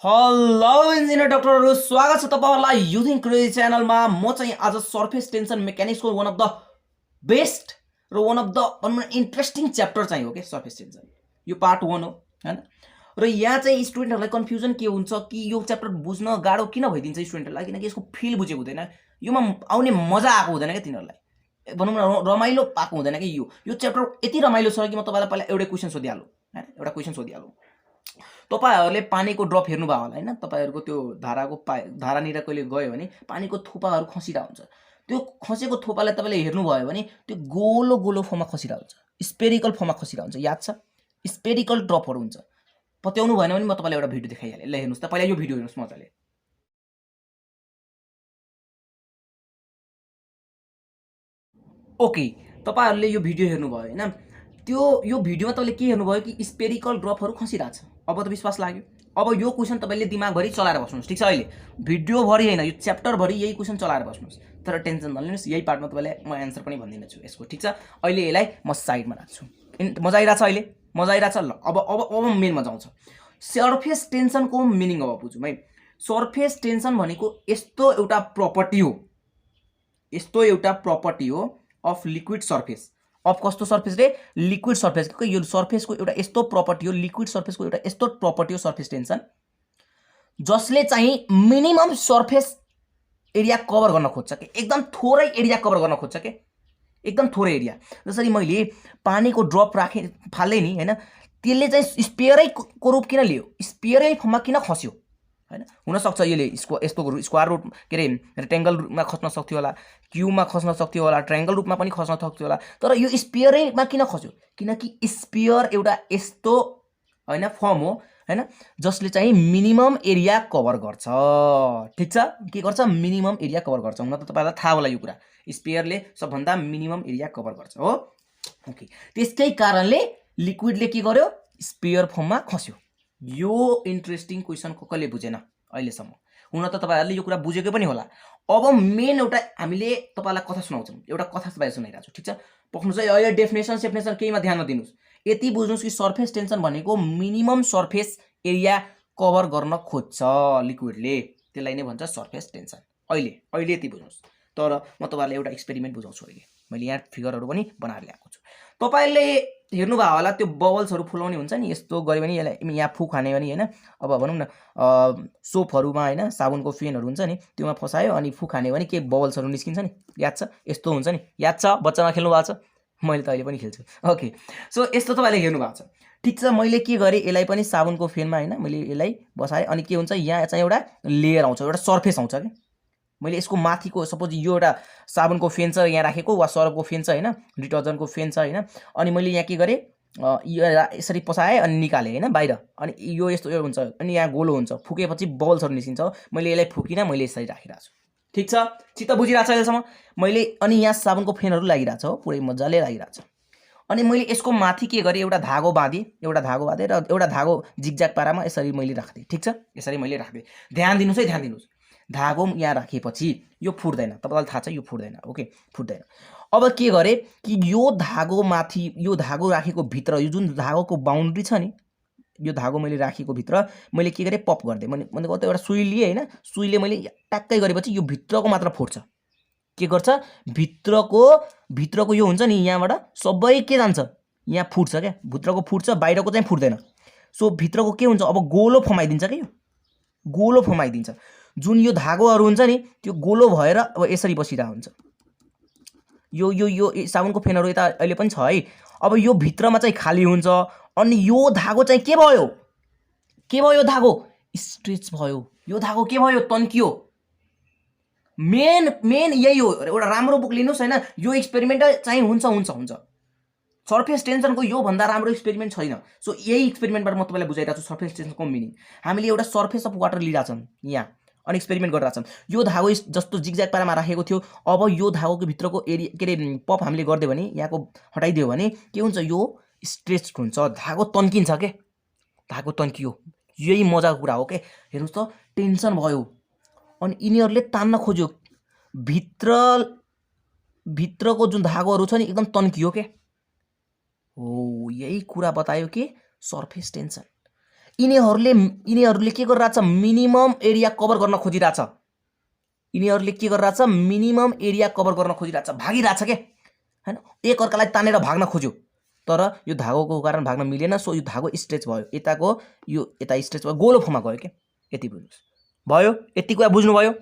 Hello engineer डाक्टरहरु, स्वागत छ तपाईहरुलाई युथिङ क्रेजी च्यानलमा। म चाहिँ आज सर्फेस टेन्सन मेकानिक्सको वान अफ द बेस्ट र one of the interesting chapter चाहिँ हो के सर्फेस टेन्सन। यो पार्ट 1 हो हैन। र यहाँ चाहिँ स्टुडेन्टहरुलाई कन्फ्युजन के हुन्छ कि यो च्याप्टर बुझ्न गाह्रो किन भइदिन्छ स्टुडेन्टहरुलाई, किनकि यसको फिल बुझेको हुँदैन, योमा आउने मजा आएको हुँदैन के तिनीहरुलाई, भनौं न रमाइलो पाएको हुँदैन कि यो च्याप्टर यति रमाइलो छ कि म तपाईलाई पहिला एउटा क्वेशन सोधिहालु हैन। एउटा क्वेशन सोधिहालु। तपाईहरुले पानीको ड्रप हेर्नु भयो होला हैन। तपाईहरुको त्यो धारानिर कहिले गयो भने पानीको थोपाहरु खसिरा हुन्छ। त्यो खसेको थोपालाई तपाईले हेर्नु भयो भने त्यो गोलो गोलो फर्ममा खसिरा हुन्छ, स्पेरिकल फर्ममा खसिरा हुन्छ। याद छ? स्पेरिकल ड्रपहरु हुन्छ। पत्याउनु भएन भने म तपाईलाई एउटा भिडियो देखाइहाले। ल हेर्नुस् त, पहिला यो भिडियो हेर्नुस् मजाले। ओके, तपाईहरुले यो भिडियो हेर्नु भयो हैन। यो भिडियोमा तपाईले के हेर्नु भयो कि स्पेरिकल ड्रपहरु खसिराछ। अब त विश्वास लाग्यो। अब यो क्वेशन तपाईले दिमागभरि चलाएर बस्नुस्, ठीक छ? अहिले भिडियो भरि हैन, यो च्याप्टर भरि यही क्वेशन चलाएर बस्नुस्। तर टेन्सन नलिनुस्, यही पार्टमा तपाईलाई म एन्सर पनि भनिदिने छु यसको, ठीक छ? अहिले यसलाई म साइडमा राख्छु। मजा आइराछ अहिले? मजा आइराछ? ल अब मेन मजा आउँछ। सर्फेस टेन्सनको मिनिङ अब बुझौँ है। सर्फेस टेन्सन भनेको यस्तो एउटा प्रपर्टी हो, अफ लिक्विड सर्फेस। अफ कस्तो सर्फेस रे? Liquid surface. यो सर्फेसको एउटा यस्तो प्रपर्टी हो, लिक्विड सर्फेसको एउटा यस्तो प्रपर्टी हो सर्फेस टेन्सन, जसले चाहिँ मिनिमम सर्फेस एरिया कभर गर्न खोज्छ के, एकदम थोरै एरिया कभर गर्न खोज्छ के, एकदम थोरै एरिया। जसरी मैले पानीको ड्रप राखे फाल्दै नि हैन, त्यसले चाहिँ स्पेयरै को रूप किन लियो, स्पेयरै फर्ममा किन खस्यो हैन? हुन सक्छ यसले यस्तो स्क्वायर रुट के रे रेक्टेंगल रूपमा खस्न सक्थ्यो होला, क्यूबमा खस्न सक्थ्यो होला, ट्रायंगल रूपमा पनि खस्न सक्थ्यो होला, तर यो स्पेयरैमा किन खस्यो? किनकि स्पेयर एउटा यस्तो हैन फर्म हो हैन, जसले चाहिँ मिनिमम एरिया कभर गर्छ, ठीक छ? के गर्छ? मिनिमम एरिया कभर गर्छ। हुन त तपाईलाई थाहा होला यो कुरा, स्पेयरले सबभन्दा मिनिमम एरिया कभर गर्छ हो। ओके, त्यसकै कारणले लिक्विडले के गर्यो? स्पेयर फर्ममा खस्यो। यो इन्ट्रेस्टिङ क्वेशन कसले बुझेन अहिलेसम्म? हुन त तपाईहरुले यो कुरा बुझेकै पनि होला। अब मेन एउटा हामीले तपाईलाई कथा सुनाउँछौं, एउटा कथा तपाईलाई सुनाइराछु, ठीक छ? पक्नुस् है। अहिले डेफिनेसन केहीमा ध्यान नदिनुस्, यति बुझ्नुस् कि सर्फेस टेन्सन भनेको मिनिमम सर्फेस एरिया कभर गर्न खोज्छ लिक्विडले, त्यसलाई नै भन्छ सर्फेस टेन्सन। अहिले यति बुझ्नुस्। तर म तपाईहरुलाई एउटा एक्सपेरिमेन्ट बुझाउँछु अहिले। मैले यहाँ फिगरहरु पनि बनाएर ल्याएको छु। तपाईले हेर्नु भयो होला त्यो बबल्सहरु फुलाउने हुन्छ नि, यस्तो गरे भने यसलाई यहाँ फुक हाने भने हैन, अब भनौं न सोपहरुमा हैन साबुनको फेनहरु हुन्छ नि, त्योमा फसायो अनि फुक हाने भने के बबल्सहरु निस्किन्छ नि, याद छ? यस्तो हुन्छ नि, याद छ? बच्चामा खेल्नु भएको छ? मैले त अहिले पनि खेल्छु। ओके, सो यस्तो तपाईले हेर्नु भएको छ, ठीक छ? मैले के गरे, यसलाई पनि साबुनको फेनमा हैन मैले यसलाई बसाए, अनि के हुन्छ यहाँ चाहिँ एउटा लेयर आउँछ, एउटा सर्फेस आउँछ के। मैले यसको माथिको सपोज यो एउटा साबुनको फेन छ यहाँ राखेको, वा सरफको फेन छ हैन, डिटर्जेन्टको फेन छ हैन, अनि मैले यहाँ के गरे, यो यसरी पसाए अनि निकाले हैन बाहिर, अनि यो यस्तो हुन्छ, अनि यहाँ गोलो हुन्छ, फुकेपछि बबल्सहरु निस्किन्छ। मैले यसलाई फुकिन मैले यसरी राखिरहेको छु, ठीक छ? चित्त बुझिरहेछ अहिलेसम्म मैले? अनि यहाँ साबुनको फेनहरु लागिरहेछ हो, पुरै मजाले लागिरहेछ। अनि मैले यसको माथि के गरे, एउटा धागो बाँधे र एउटा धागो जिगज्याग पारामा यसरी मैले राख्दै, ठीक छ? यसरी मैले राख्दै। ध्यान दिनुस् है, ध्यान दिनुस्। धागो यहाँ राखेपछि यो फुट्दैन, तपाईलाई थाहा छ यो फुट्दैन। ओके, फुट्दैन। अब के गरे कि यो धागो माथि, यो धागो राखेको भित्र, यो जुन धागोको बाउन्ड्री छ नि, यो धागो मैले राखेको भित्र मैले के गरे, पप गर्दै। मैले कतै एउटा सुई लिए हैन, सुईले मैले ट्याक्कै गरेपछि यो भित्रको मात्र फुट्छ। के गर्छ? भित्रको यो हुन्छ नि, यहाँबाट सबै के जान्छ, यहाँ फुट्छ क्या, भित्रको फुट्छ, बाहिरको चाहिँ फुट्दैन। सो भित्रको के हुन्छ, अब गोलो फर्माइदिन्छ के, यो गोलो फर्माइदिन्छ। जुन यो धागोहरु हुन्छ नि, त्यो गोलो भएर अब यसरी बसिरा हुन्छ। यो साबुनको फेनहरु यता अहिले पनि छ है। अब यो भित्रमा चाहिँ खाली हुन्छ, अनि यो धागो चाहिँ के भयो? यो धागो स्ट्रेच भयो। यो धागो के भयो? तन्कियो। मेन यही हो। एउटा राम्रो बुक लिनुस् हैन, यो एक्सपेरिमेन्ट चाहिँ हुन्छ। सर्फेस टेन्सनको यो भन्दा राम्रो एक्सपेरिमेन्ट छैन। सो यही एक्सपेरिमेन्टबाट म तपाईलाई बुझाइराछु सर्फेस टेन्सनको मिनिङ। हामीले एउटा सर्फेस अफ वाटर लिइराछौं यहाँ, अनि एक्सपेरिमेन्ट गरिराछौं। यो धागो जस्तो जिगज्याग पारामा राखेको थियो, अब यो धागोको भित्रको एरिया के रे पप हामीले गर्दियो भने, यहाँको हटाइदियो भने के हुन्छ, यो स्ट्रेच हुन्छ, धागो तन्किन्छ के, धागो तन्कियो। यही मजाको कुरा हो के। हेर्नुस् त, टेन्सन भयो अनि यिनीहरुले तान्न खोज्यो, भित्रको जुन धागोहरु छ नि एकदम तन्कियो के। हो, यही कुरा बतायो कि सर्फेस टेन्सन यिनीहरूले के गरिरहेछ, मिनिमम एरिया कभर गर्न खोजिरहेछ। यिनीहरूले के गरिरहेछ, मिनिमम एरिया कभर गर्न खोजिरहेछ, भागिरहेछ के हैन, एक अर्कालाई तानेर भाग्न खोज्यो, तर यो धागोको कारण भाग्न मिलेन। सो यो धागो स्ट्रेच भयो, यताको यो यता स्ट्रेच भयो, गोलो फर्ममा गयो के। यति बुझ्नुस् भयो, यति कुरा बुझ्नुभयो।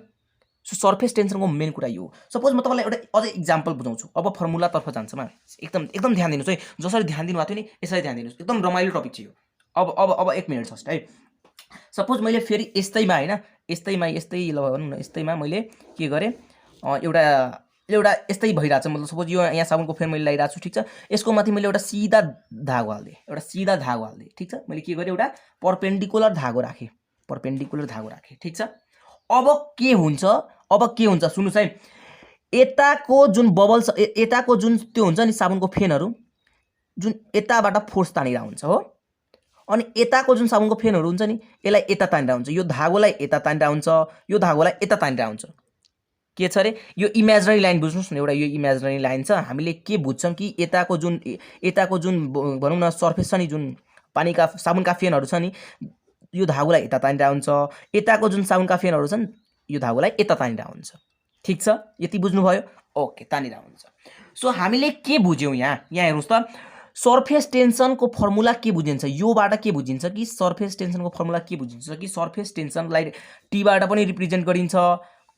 सो सर्फेस टेन्सनको मेन कुरा यो। सपोज म तपाईलाई एउटा अझै इक्जाम्पल बुझाउँछु, अब फर्मुलातर्फ जान्छौँ। एकदम ध्यान दिनुहोस् है, जसरी ध्यान दिनुभएको थियो नि यसरी ध्यान दिनुहोस्, एकदम रमाइलो टपिक छ यो। अब 1 मिनट जस्ट है। सपोज मैले फेरि यस्तैमा हैन, यस्तै ल भनौँ न, यस्तैमा मैले के गरेँ, एउटा यस्तै भइरहेछ, मतलब सपोज यो यहाँ साबुनको फेन मैले लगाइरहेको छु, ठिक छ। यसको माथि मैले एउटा सिधा धागो हाल्दिएँ, ठिक छ। मैले के गरेँ, एउटा परपेन्डिकुलर धागो राखेँ, ठिक छ। अब के हुन्छ सुन्नुस् है, यताको जुन बबल छ, यताको जुन त्यो हुन्छ नि साबुनको फेनहरू, जुन यताबाट फोर्स तानिरा हुन्छ हो, अनि यताको जुन साबुनको फेनहरू हुन्छ नि यसलाई यता तानिरा हुन्छ, यो धागोलाई यता तानिरा हुन्छ, यो धागोलाई यता तानिरा हुन्छ। के छ अरे, यो इमेजिनरी लाइन बुझ्नुस् न, एउटा यो इमेजिनरी लाइन छ। हामीले के बुझ्छौँ कि यताको जुन भनौँ न सर्फेस छ नि, जुन पानीका साबुनका फेनहरू छ नि, यो धागोलाई यता तानिरा हुन्छ, यताको जुन साबुनका फेनहरू छन् यो धागोलाई यता तानिरा हुन्छ, ठिक छ। यति बुझ्नुभयो? ओके, तानिरा हुन्छ। सो हामीले के बुझ्यौँ यहाँ हेर्नुहोस् त, सर्फेस टेन्सनको फर्मुला के बुझिन्छ, योबाट के बुझिन्छ कि सर्फेस टेन्सनको फर्मुला के बुझिन्छ कि सर्फेस टेन्सनलाई टीबाट पनि रिप्रेजेन्ट गरिन्छ,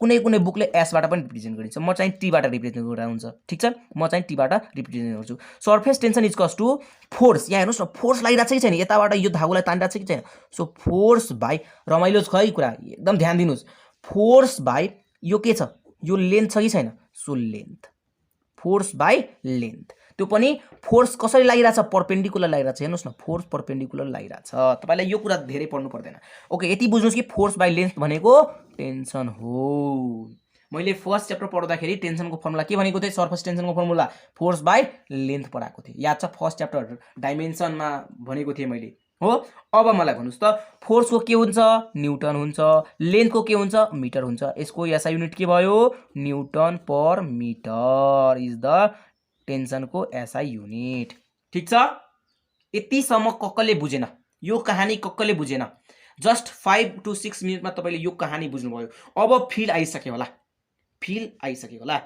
कुनै बुकले एसबाट पनि रिप्रेजेन्ट गरिन्छ। म चाहिँ टीबाट रिप्रेजेन्ट गरेर हुन्छ, ठिक छ। म चाहिँ टीबाट रिप्रेजेन्ट गर्छु। Surface tension equals to force, यहाँ हेर्नुहोस् न, फोर्स लागिरहेको छ कि छैन, यताबाट यो धागोलाई तानिरहेको छ कि छैन। सो फोर्स बाई, रमाइलो छ है कुरा, एकदम ध्यान दिनुहोस्, फोर्स बाई यो के छ, यो लेन्थ छ कि छैन, so length, force by length. त्यो पनि फोर्स कसरी लागिरहेछ, परपेन्डिकुलर लागिरहेछ। हेर्नुहोस् न, फोर्स परपेन्डिकुलर लागिरहेछ। तपाईलाई यो कुरा धेरै पढ्नु पर्दैन। ओके, यति बुझ्नुहोस् कि फोर्स बाई लेन्थ भनेको टेन्सन हो। मैले फर्स्ट च्याप्टर पढ्दाखेरि टेन्सनको फर्मुला के भनेको थिएँ, सर्फेस टेन्सनको फर्मुला फोर्स बाई लेन्थ पढाएको थिएँ, याद छ? फर्स्ट च्याप्टर डाइमेन्सनमा भनेको थिएँ मैले हो। अब मलाई भन्नुहोस् त, फोर्सको के हुन्छ, न्युटन हुन्छ, लेन्थको के हुन्छ, मिटर हुन्छ। यसको एसआई युनिट के भयो, newton per metre is the टेन्सनको एसआई युनिट, ठिक छ। यतिसम्म कसले बुझेन, यो कहानी कसले बुझेन, जस्ट 5 to 6 मिनटमा तपाईले यो कहानी बुझ्नुभयो। अब फिल आइसक्यो होला,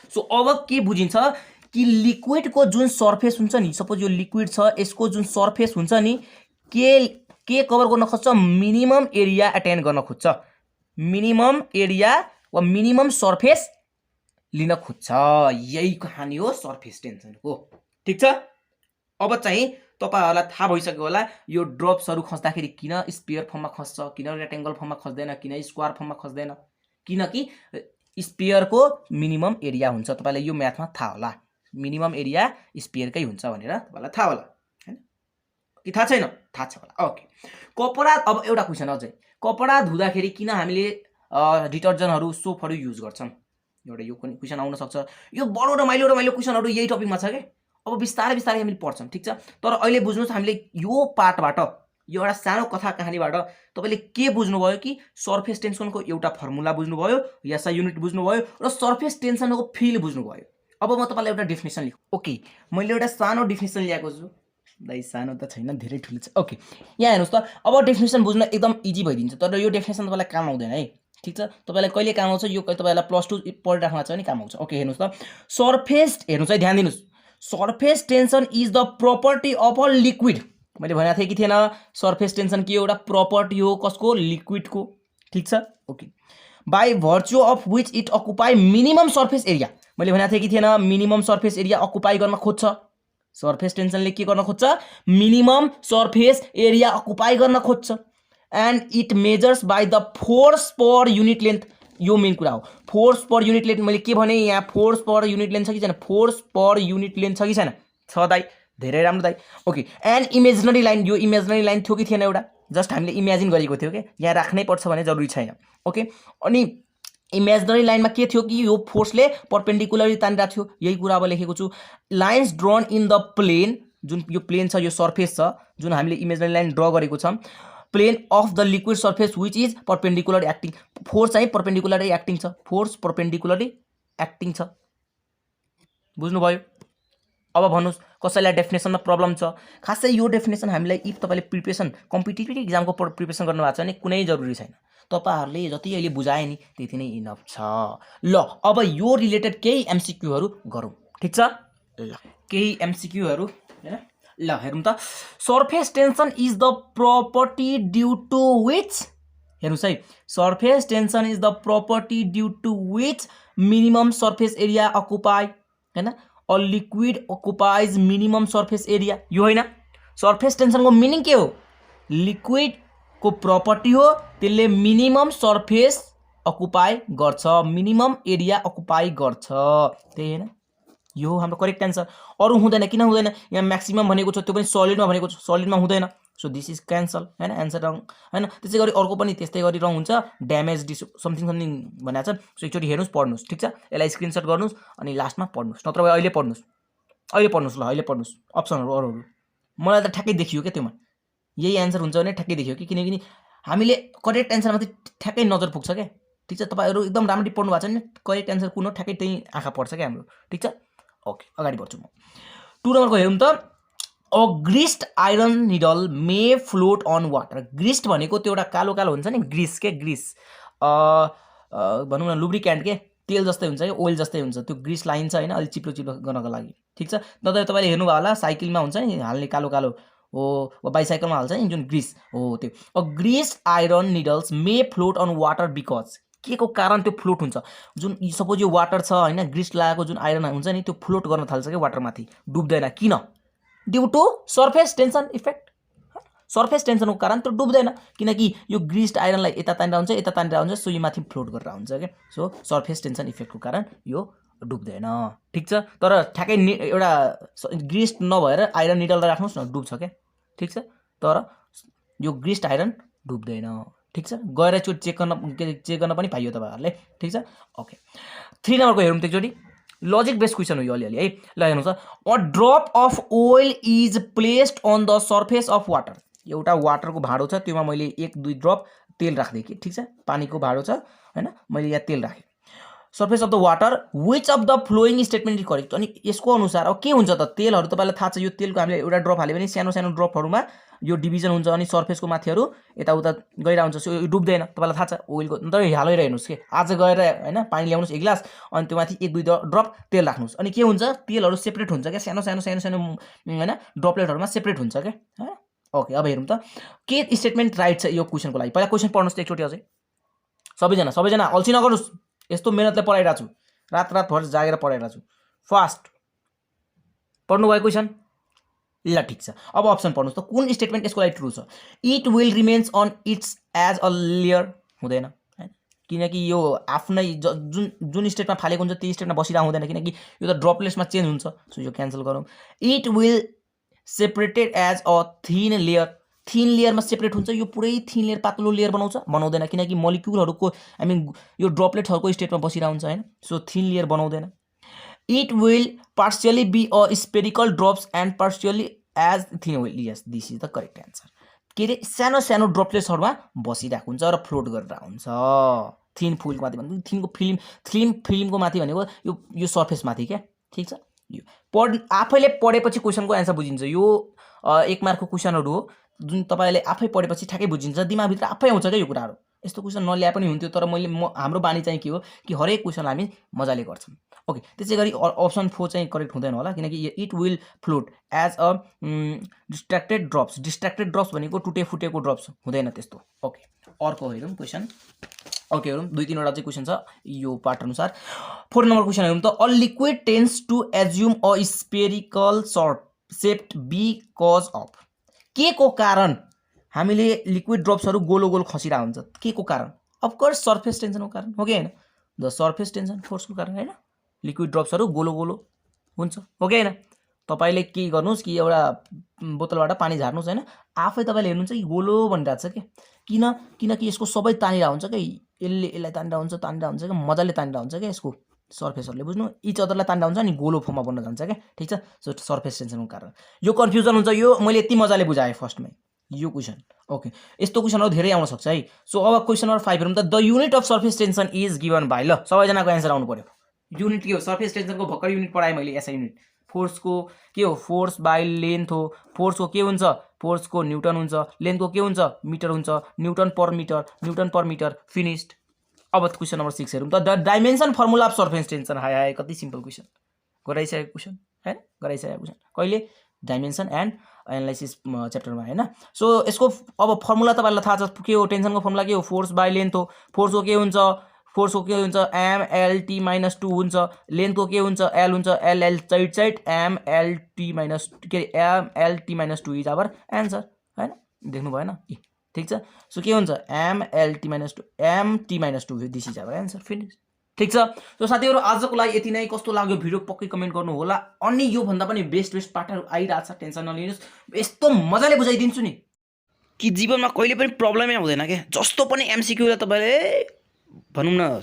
सो अब के बुझिन्छ कि लिक्विडको जुन सर्फेस हुन्छ नि, सपोज यो लिक्विड छ, यसको जुन सर्फेस हुन्छ नि, के कभर गर्न खोज्छ, मिनिमम एरिया अटेन गर्न खोज्छ, मिनिमम एरिया वा मिनिमम सर्फेस लिन खोज्छ। यही कहानी हो सर्फेस टेन्सनको, ठिक छ। अब चाहिँ तपाईहरुलाई थाहा भइसक्यो होला यो ड्रप्सहरु खस्दाखेरि किन स्फियर फर्ममा खस्छ, किन रेक्टेंगल फर्ममा खस्दैन, किन स्क्वायर फर्ममा खस्दैन, किनकि स्फियरको मिनिमम एरिया हुन्छ। तपाईलाई यो म्याथमा थाहा होला, मिनिमम एरिया स्फियरकै हुन्छ भनेर तपाईलाई थाहा होला, हैन कि थाहा छैन? थाहा छ होला। ओके, कपडा, अब एउटा क्वेशन अझै, कपडा धुँदाखेरि किन हामीले डिटर्जेन्टहरु, सोपहरु युज गर्छौं? एउटा यो क्वेशन आउन सक्छ। यो बडो रमाइलो क्वेशनहरु यही टपिकमा छ के। अब बिस्तारै हामी पढ्छौं, ठीक छ। तर अहिले बुझ्नुस्, हामीले यो पार्टबाट, यो एउटा सानो कथा कहानीबाट तपाईले के बुझ्नुभयो कि सर्फेस टेन्सनको एउटा फर्मुला बुझ्नुभयो, एसआई युनिट बुझ्नुभयो र सर्फेस टेन्सनको फिल बुझ्नुभयो। अब म तपाईलाई एउटा डेफिनेसन लेख्छु। ओके, मैले एउटा सानो डेफिनेसन ल्याएको छु, दाइ सानो त छैन, धेरै ठुलो छ। ओके, यहाँ हेर्नुस् त, अब डेफिनेसन बुझ्न एकदम इजी भइदिन्छ, तर यो डेफिनेसन तपाईलाई काम आउँदैन है, ठीक छ। तपाईलाई कहिले काम आउँछ, यो तपाईलाई +2 पढिराख्नु छ भने काम आउँछ। ओके, हेर्नुस् त, सर्फेस, हेर्नुस् है, ध्यान दिनुस्, surface tension is the property of a liquid. मैले भनेको थिएँ कि थिएन, सर्फेस टेन्सन के एउटा प्रपर्टी हो, कसको, लिक्विडको, ठीक छ। Okay, by virtue of which it occupy minimum surface area. मैले भनेको थिएँ कि थिएन, मिनिमम सर्फेस एरिया अकुपाई गर्न खोज्छ। सर्फेस टेन्सनले के गर्न खोज्छ, मिनिमम सर्फेस एरिया अकुपाई गर्न खोज्छ। And it measures by the force per unit length. यो मेन कुरा हो, फोर्स पर युनिट लेन्थ। मैले के भने यहाँ, फोर्स पर युनिट लेन्थ छ कि छैन, फोर्स पर युनिट लेन्थ छ कि छैन, छ दाइ, धेरै राम्रो दाइ। ओके, एन्ड इमेजिनरी लाइन, यो इमेजिनरी लाइन थियो कि थिएन, एउटा जस्ट हामीले इमेजिन गरेको थियो के, यहाँ राख्नै पर्छ भने जरुरी छैन। ओके, अनि इमेजिनरी लाइनमा के थियो कि यो फोर्सले परपेन्डिकुलरली तानिरहेको थियो, यही कुरा अब लेखेको छु। Lines drawn in the plane, जुन यो प्लेन छ, यो सर्फेस छ, जुन हामीले इमेजिनरी लाइन ड्र गरेको छ, plane of the liquid surface which is perpendicular acting. Force चाहिँ परपेन्डिकुलरली एक्टिङ छ, फोर्स परपेन्डिकुलरली एक्टिङ छ, बुझ्नुभयो? अब भन्नुस् कसैलाई डेफिनेसनमा प्रब्लम छ। खासै यो डेफिनेसन हामीलाई इफ तपाईँले प्रिपरेसन कम्पिटिटिभ इक्जामको प्रिपरेसन गर्नु भएको छ भने कुनै जरुरी छैन, तपाईँहरूले जति अहिले बुझाए नि त्यति नै इनफ छ। ल अब यो रिलेटेड केही एमसिक्यूहरू गरौँ, ठिक छ। ल केही एमसिक्यूहरू हैन। ल हेरौँ त, surface tension is the property due to which, हेर्नुहोस् है, surface tension is the property due to which minimum surface area occupy, हैन, a liquid occupies minimum surface area. यो होइन, सर्फेस टेन्सनको मिनिङ के हो? लिक्विड को प्रपर्टी हो, त्यसले मिनिमम सर्फेस अकुपाई गर्छ, मिनिमम एरिया अकुपाई गर्छ, त्यही हैन। यो हो हाम्रो करेक्ट एन्सर। अरु हुँदैन, किन हुँदैन? यहाँ म्याक्सिमम भनेको छ, त्यो पनि सलिडमा भनेको छ, सलिडमा हुँदैन, सो दिस इज क्यान्सल, हैन, एन्सर रङ, हैन। त्यसै गरी अर्को पनि त्यस्तै गरी रङ हुन्छ, ड्यामेज समथिङ समथिङ भनेको छ। सो एकचोटि हेर्नुहोस्, पढ्नुहोस्, ठिक छ। यसलाई स्क्रिनसट गर्नुहोस् अनि लास्टमा पढ्नुहोस्, नत्र अहिले पढ्नुहोस्, अहिले पढ्नुहोस्, ल अहिले पढ्नुहोस् अप्सनहरू अरूहरू। मलाई त ठ्याक्कै देखियो क्या त्योमा, यही एन्सर हुन्छ भने ठ्याक्कै देखियो कि, किनकि हामीले करेक्ट एन्सरमा चाहिँ ठ्याक्कै नजर पुग्छ क्या, ठिक छ। तपाईँहरू एकदम राम्ररी पढ्नु भएको छ भने करेक्ट एन्सर कुन हो ठ्याक्कै त्यही आँखा पर्छ क्या हाम्रो, ठिक छ। ओके, अगाडि बढ्छु म। 2 नम्बरको हेरौँ त, a greased iron needle may float on water. Greased भनेको त्यो एउटा कालो कालो हुन्छ नि, ग्रिस के, ग्रिस भनौँ न लुब्रिकेन्ट के, तेल जस्तै हुन्छ कि ओइल जस्तै हुन्छ, त्यो ग्रिस लाइन्छ होइन, अलिक चिप्लो चिप्लो गर्नको लागि, ठिक छ। तपाईँले हेर्नुभयो होला साइकलमा हुन्छ नि हाल्ने कालो कालो हो, बाइसाइकलमा हाल्छ नि जुन ग्रिस हो त्यो। A greased iron needles may float on water because, के को कारण त्यो फ्लोट हुन्छ? जुन सपोज यो वाटर छ होइन, ग्रिस लगाएको जुन आइरन हुन्छ नि त्यो फ्लोट गर्न थाल्छ क्या वाटरमाथि, डुब्दैन। किन? Due to surface tension effect, surface टेन्सनको कारण त्यो डुब्दैन, किनकि यो ग्रिस्ड आइरनलाई यता तानेर हुन्छ, यता तानेर हुन्छ, सो यो माथि फ्लोट गरेर हुन्छ क्या। सो सर्फेस टेन्सन इफेक्टको कारण यो डुब्दैन, ठिक छ। तर ठ्याक्कै एउटा ग्रिस्ड नभएर आइरन निडल राख्नुहोस् न, डुब्छ क्या, ठिक छ। तर यो ग्रिस्ड आइरन डुब्दैन, ठिक छ। गएर त्यो चेक गर्न पनि पाइयो तपाईँहरूले, ठिक छ। ओके, 3 नम्बरको हेरौँ त एकचोटि, लजिक बेस्ड क्वेसन हो यो अलिअलि है। ल हेर्नुहोस् त, a drop of oil is placed on the surface of water. एउटा वाटरको भाँडो छ, त्योमा मैले 1-2 ड्रप तेल राख्दै कि, ठिक छ। पानीको भाँडो छ होइन, मैले यहाँ तेल राखेँ, surface of the water, which of the following statement is correct. अनि यसको अनुसार अब के हुन्छ त, तेलहरू तपाईँलाई थाहा छ, यो तेलको हामीले एउटा ड्रप हाल्यो भने सानो सानो ड्रपहरूमा यो डिभिजन हुन्छ अनि सर्फेसको माथिहरू यताउता गइरहन्छ, सो यो डुब्दैन, तपाईँलाई थाहा छ। ओइलको तर हालेर हेर्नुहोस् कि, आज गएर होइन पानी ल्याउनुहोस् 1 गिलास अनि त्यो माथि 1-2 ड्रप तेल राख्नुहोस्, अनि के हुन्छ, तेलहरू सेपरेट हुन्छ क्या, सानो सानो सानो सानो होइन ड्रपलेटहरूमा सेपरेट हुन्छ क्या। ओके, अब हेरौँ त के स्टेटमेन्ट राइट छ यो क्वेसनको लागि। पहिला क्वेसन पढ्नुहोस् त एकचोटि अझै, सबैजना अल्छी नगर्नुहोस्, यस्तो मेहनतले पढाइरहेको छु, रातभर जागेर पढाइरहेको छु, फास्ट पढ्नुभयो क्वेसन। ल ठिक छ, अब अप्सन पढ्नुहोस् त, कुन स्टेटमेन्ट यसको लागि ट्रु छ? It will remains on its as a layer, हुँदैन हैन, किनकि यो आफ्नै जुन स्टेटमा फालेको हुन्छ त्यो स्टेटमा बसिरहेको हुँदैन, किनकि यो त ड्रपलेट्समा चेन्ज हुन्छ, सो यो क्यान्सल गरौँ। It will separated as a thin layer, thin लेयरमा सेपरेट हुन्छ, यो पुरै थिन लेयर पातलो लेयर बनाउँदैन, किनकि मलिक्युलहरूको यो ड्रपलेट्सहरूको स्टेटमा बसिरहेको हुन्छ होइन, सो थिन लेयर बनाउँदैन। It will partially be a spherical drops and partially as thin will, yes this is the correct answer. के अरे सानो सानो ड्रपलेट्सहरूमा बसिरहेको हुन्छ र फ्लोट गरेर हुन्छ, थिन फुलको माथि भन्दा थिनको फिल्मको माथि भनेको यो सर्फेसमाथि क्या, ठिक छ। यो आफैले पढेपछि क्वेसनको एन्सर बुझिन्छ, यो 1 मार्कको क्वेसनहरू हो जुन तपाईँले आफै पढेपछि ठ्याक्कै बुझिन्छ, दिमागभित्र आफै आउँछ क्या यो कुराहरू। यस्तो क्वेसन नल्याए पनि हुन्थ्यो, तर हाम्रो बानी चाहिँ के हो कि हरेक क्वेसन हामी मजाले गर्छौँ। ओके, त्यसै गरी अप्सन 4 चाहिँ करेक्ट हुँदैन होला, किनकि it will float as a distracted drops भनेको टुटे फुटेको ड्रप्स हुँदैन त्यस्तो। ओके, अर्को हेरौँ क्वेसन। ओके, हेरौँ 2-3वटा चाहिँ क्वेसन छ यो पार्ट अनुसार। 4 नम्बर क्वेसन हेरौँ त, a liquid tends to assume a spherical shaped because of, के को कारण हामीले लिक्विड ड्रप्सहरू गोलो गोलो खसिरहेको हुन्छ, के को कारण? अफकोर्स सर्फेस टेन्सनको कारण हो कि होइन, द सर्फेस टेन्सन फोर्सको कारण होइन, लिक्विड ड्रप्सहरू गोलो गोलो हुन्छ हो कि होइन। तपाईँले के गर्नुहोस् कि एउटा बोतलबाट पानी झार्नुहोस् होइन, आफै तपाईँले हेर्नुहुन्छ कि गोलो बनिरहेको छ क्या, किनकि यसको सबै तानिरहेको हुन्छ क्या, यसलाई तानिरहेको हुन्छ क्या, मजाले तानिरहेको हुन्छ क्या, यसको सर्फेसहरूले बुझ्नु इच अदरलाई तान्दा हुन्छ अनि गोलो फर्ममा बन्न जान्छ क्या, ठिक छ। सो सर्फेस टेन्सनको कारण यो कन्फ्युजन हुन्छ, यो मैले यति मजाले बुझाएँ फर्स्टमै यो क्वेसन। ओके, यस्तो क्वेसनहरू धेरै आउन सक्छ है। सो अब क्वेसन नम्बर 5 हेरौँ त, the unit of surface tension is given by, ल सबैजनाको एन्सर आउनु पर्यो। युनिट के हो? सर्फेस टेन्सनको भर्खर युनिट पढाएँ मैले, एसआई युनिट फोर्सको के हो फोर्स बाई लेन्थ हो फोर्सको के हुन्छ फोर्सको न्युटन हुन्छ लेन्थको के हुन्छ मिटर हुन्छ न्युटन पर मिटर फिनिस्ड अब क्वेसन नम्बर 6 हेरौँ त the dimension formula of surface tension हाय हाय कति सिम्पल क्वेसन गराइसकेको क्वेसन हैन गराइसकेको क्वेसन कहिले डाइमेन्सन एन्ड एनालाइसिस च्याप्टरमा हैन सो यसको अब फर्मुला तपाईहरुलाई थाहा छ के हो टेन्सनको फर्मुला के हो फोर्स बाई लेन्थ हो फोर्सको के हुन्छ mlt - 2 हुन्छ लेन्थको के हुन्छ l हुन्छ l साइड mlt - के mlt - 2 इज आवर आन्सर हैन देख्नु भएन ठीक छ सो के हुन्छ mlt - 2 mt - 2 this is our answer finish ठीक छ सो साथीहरु आजको लागि यति नै कस्तो लाग्यो भिडियो पक्कै कमेन्ट गर्नु होला अनि यो भन्दा पनि बेस्ट पार्टहरु आइराछ टेन्सन नलिनुस् यस्तो मजाले बुझाइदिन्छु नि कि जीवनमा कहिले पनि प्रब्लमै आउँदैन के जस्तो पनि एमसीक्यू लाई तपाईले भनौं न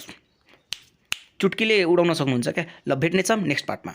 चुटकीले उडाउन सक्नुहुन्छ के ल भेट्नेछौं नेक्स्ट पार्टमा